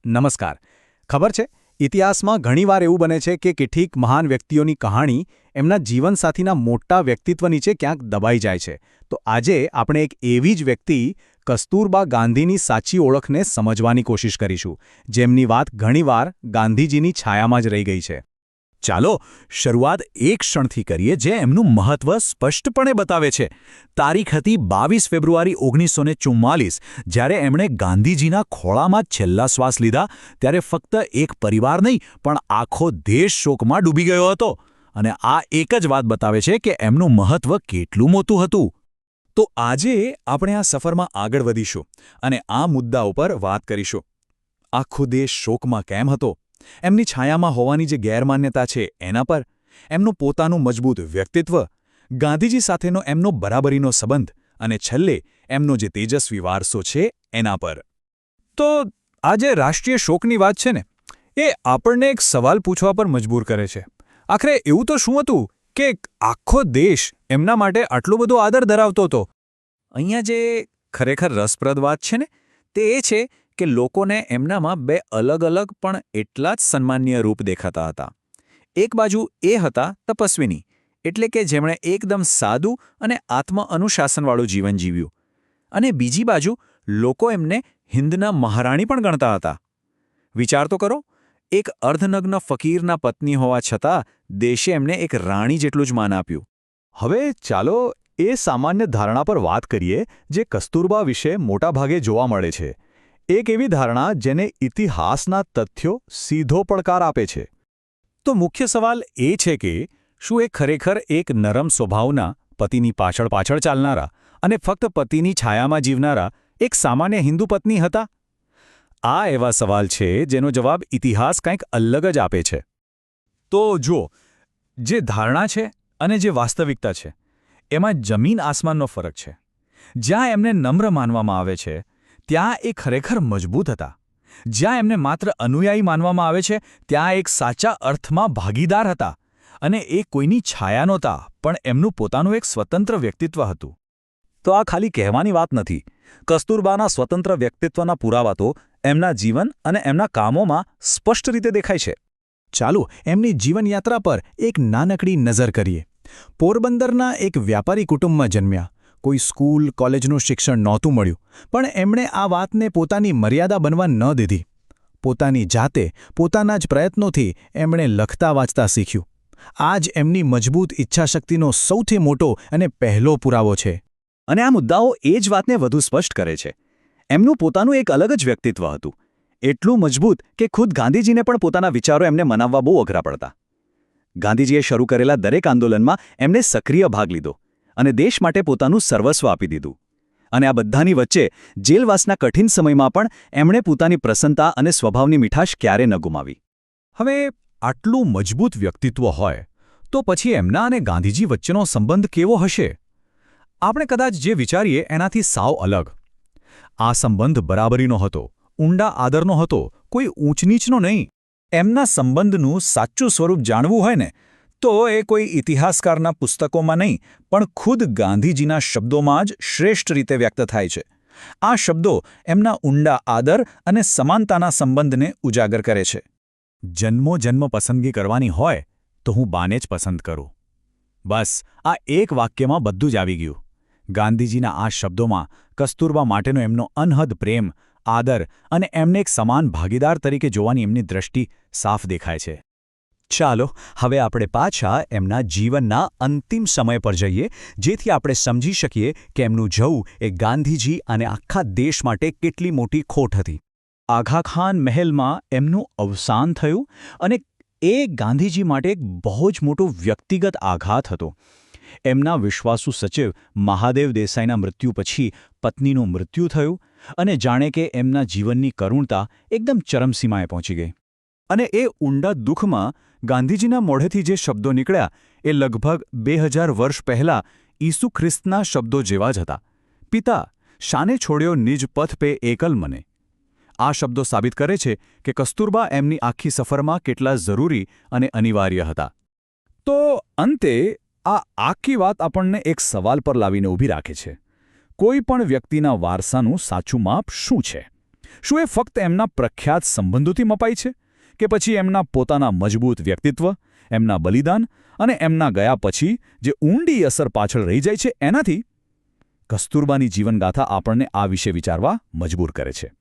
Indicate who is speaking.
Speaker 1: નમસ્કાર. ખબર છે, ઇતિહાસમાં ઘણીવાર એવું બને છે કે કેટલીક મહાન વ્યક્તિઓની કહાણી એમના જીવનસાથીના મોટા વ્યક્તિત્વ નીચે ક્યાંક દબાઈ જાય છે. તો આજે આપણે એક એવી જ વ્યક્તિ કસ્તુરબા ગાંધીની સાચી ઓળખને સમજવાની કોશિશ કરીશું, જેમની વાત ઘણીવાર ગાંધીજીની છાયામાં જ રહી ગઈ છે.
Speaker 2: ચાલો શરૂઆત એક ક્ષણથી કરીએ જે એમનું મહત્વ સ્પષ્ટપણે બતાવે છે. તારીખ હતી 22 ફેબ્રુઆરી 1944, જ્યારે એમણે ગાંધીજીના ખોળામાં છેલ્લા શ્વાસ લીધા. ત્યારે ફક્ત એક પરિવાર નહીં પણ આખો દેશ શોકમાં ડૂબી ગયો હતો. અને આ એક જ વાત બતાવે છે કે એમનું મહત્વ કેટલું મોટું હતું. તો આજે આપણે આ સફરમાં આગળ વધીશું અને આ મુદ્દા ઉપર વાત કરીશું. આખો દેશ શોકમાં કેમ હતો, એમની છાયામાં હોવાની જે ગેરમાન્યતા છે એના પર, એમનું પોતાનું મજબૂત વ્યક્તિત્વ, ગાંધીજી સાથેનો એમનો બરાબરીનો સંબંધ અને છેલ્લે એમનો જે તેજસ્વી વારસો છે એના પર.
Speaker 3: તો આજે રાષ્ટ્રીય શોકની વાત છે ને, એ આપણને એક સવાલ પૂછવા પર મજબૂર કરે છે. આખરે એવું તો શું હતું કે આખો દેશ એમના માટે આટલો બધો આદર ધરાવતો હતો?
Speaker 2: અહીંયા જે ખરેખર રસપ્રદ વાત છે ને, તે એ છે કે લોકોને એમનામાં બે અલગ અલગ પણ એટલા જ સન્માનીય રૂપ દેખાતા હતા. એક બાજુ એ હતા તપસ્વીની, એટલે કે જેમણે એકદમ સાદું અને આત્મ-અનુશાસનવાળું જીવન જીવ્યું, અને બીજી બાજુ લોકો એમને હિંદના મહારાણી પણ ગણતા હતા. વિચાર તો કરો, એક અર્ધનગ્ન ફકીરના પત્ની હોવા છતાં દેશે એમને એક રાણી જેટલું જ માન આપ્યું.
Speaker 1: હવે ચાલો એ સામાન્ય ધારણા પર વાત કરીએ જે કસ્તુરબા વિશે મોટાભાગે જોવા મળે છે. એક એવી ધારણા જેને ઇતિહાસના તથ્યો સીધો પડકાર આપે છે.
Speaker 3: તો મુખ્ય સવાલ એ છે કે શું એ ખરેખર એક નરમ સ્વભાવના, પતિની પાછળ પાછળ ચાલનારા અને ફક્ત પતિની છાયામાં જીવનારા એક સામાન્ય હિન્દુ પત્ની હતા? આ એવા સવાલ છે જેનો જવાબ ઇતિહાસ કંઈક અલગ જ આપે છે. તો જુઓ, જે ધારણા છે અને જે વાસ્તવિકતા છે એમાં જમીન આસમાનનો ફરક છે. જ્યાં એમને નમ્ર માનવામાં આવે છે ત્યાં એ ખરેખર મજબૂત હતા. જ્યાં એમને માત્ર અનુયાયી માનવામાં આવે છે ત્યાં એક સાચા અર્થમાં ભાગીદાર હતા. અને એ કોઈની છાયા નહોતા, પણ એમનું પોતાનું એક સ્વતંત્ર વ્યક્તિત્વ હતું.
Speaker 2: તો આ ખાલી કહેવાની વાત નથી. કસ્તુરબાના સ્વતંત્ર વ્યક્તિત્વના પુરાવા તો એમના જીવન અને એમના કામોમાં સ્પષ્ટ રીતે દેખાય છે.
Speaker 1: ચાલો એમની જીવનયાત્રા પર એક નાનકડી નજર કરીએ. પોરબંદરના એક વ્યાપારી કુટુંબમાં જન્મ્યા. કોઈ સ્કૂલ, કોલેજનું શિક્ષણ નહોતું મળ્યું, પણ એમણે આ વાતને પોતાની મર્યાદા બનવા ન દીધી. પોતાની જાતે, પોતાના જ પ્રયત્નોથી એમણે લખતા વાંચતા શીખ્યું. આ જ એમની મજબૂત ઈચ્છાશક્તિનો સૌથી મોટો અને પહેલો પુરાવો છે.
Speaker 2: અને આ મુદ્દાઓ એ જ વાતને વધુ સ્પષ્ટ કરે છે. એમનું પોતાનું એક અલગ જ વ્યક્તિત્વ હતું. એટલું મજબૂત કે ખુદ ગાંધીજીને પણ પોતાના વિચારો એમને મનાવવા બહુ અઘરા પડતા. ગાંધીજીએ શરૂ કરેલા દરેક આંદોલનમાં એમણે સક્રિય ભાગ લીધો અને દેશ માટે પોતાનું સર્વસ્વ આપી દીધું. અને આ બધાની વચ્ચે જેલવાસના કઠિન સમયમાં પણ એમણે પોતાની પ્રસન્નતા અને સ્વભાવની મીઠાશ ક્યારે ન ગુમાવી.
Speaker 3: હવે આટલું મજબૂત વ્યક્તિત્વ હોય તો પછી એમના અને ગાંધીજી વચ્ચેનો સંબંધ કેવો હશે? આપણે કદાચ જે વિચારીએ એનાથી સાવ અલગ. આ સંબંધ બરાબરીનો હતો, ઊંડા આદરનો હતો, કોઈ ઊંચ-નીચનો નહીં. એમના સંબંધનું સાચું સ્વરૂપ જાણવું હોય ને, તો એ કોઈ ઇતિહાસકારના પુસ્તકોમાં નહીં પણ ખુદ ગાંધીજીના શબ્દોમાં જ શ્રેષ્ઠ રીતે વ્યક્ત થાય છે. આ શબ્દો એમના ઊંડા આદર અને સમાનતાના સંબંધને ઉજાગર કરે છે. જન્મોજન્મ પસંદગી કરવાની હોય તો હું બાને જ પસંદ કરું. બસ આ એક વાક્યમાં બધું જ આવી ગયું. ગાંધીજીના આ શબ્દોમાં કસ્તુરબા માટેનો એમનો અનહદ પ્રેમ, આદર અને એમને એક સમાન ભાગીદાર તરીકે જોવાની એમની દ્રષ્ટિ સાફ દેખાય છે. ચાલો હવે આપણે પાછા એમના જીવનના અંતિમ સમય પર જઈએ, જેથી આપણે સમજી શકીએ કે એમનું જવું એ ગાંધીજી અને આખા દેશ માટે કેટલી મોટી ખોટ હતી. આઘા ખાન મહેલમાં એમનું અવસાન થયું અને એ ગાંધીજી માટે એક બહુ જ મોટો વ્યક્તિગત આઘાત હતો. એમના વિશ્વાસુ સચિવ મહાદેવ દેસાઈના મૃત્યુ પછી પત્નીનું મૃત્યુ થયું અને જાણે કે એમના જીવનની કરુણતા એકદમ ચરમસીમાએ પહોંચી ગઈ. અને એ ઊંડા દુઃખમાં ગાંધીજીના મોઢેથી જે શબ્દો નીકળ્યા એ લગભગ 2000 વર્ષ પહેલાં ઈસુ ખ્રિસ્તના શબ્દો જેવા જ હતા. પિતા, શાને છોડ્યો નિજ પથ પે એકલ મને. આ શબ્દો સાબિત કરે છે કે કસ્તુરબા એમની આખી સફરમાં કેટલા જરૂરી અને અનિવાર્ય હતા. તો અંતે આ આખી વાત આપણને એક સવાલ પર લાવીને ઊભી રાખે છે. કોઈ પણ વ્યક્તિના વારસાનું સાચું માપ શું છે? શું એ ફક્ત એમના પ્રખ્યાત સંબંધોથી મપાઈ છે કે પછી એમના પોતાના મજબૂત વ્યક્તિત્વ, એમના બલિદાન અને એમના ગયા પછી જે ઊંડી અસર પાછળ રહી જાય છે એનાથી? કસ્તુરબાની જીવનગાથા આપણને આ વિશે વિચારવા મજબૂર કરે છે.